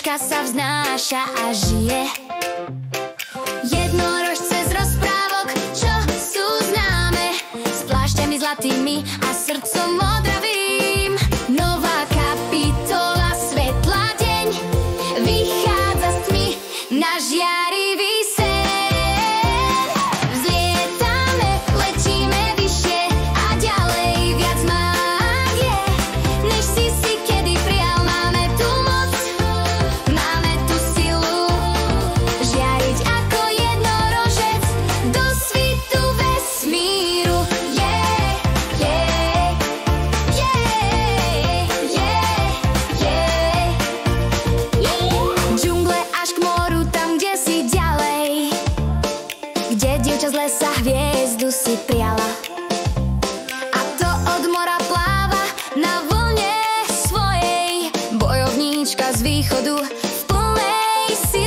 Slnečka sa vznáša a žije. Jednorožce z rozprávok, čo sú známe, s plášťami zlatými a srdcom modravým. Nová kapitola, svetlá deň, vychádza s tmy na žiarivý sen. Vzlietame, letíme vyššie a ďalej, viac mágie, než si kedy prijal. Máme tu moc, máme tu silu, žiariť ako jednorožec do svitu vesmíru. Džungle až k moru, tam, kde si ďalej, kde dievča z lesa hviezdu si priala. A to od mora pláva na vlne svojej, bojovníčka z východu v plnej sile.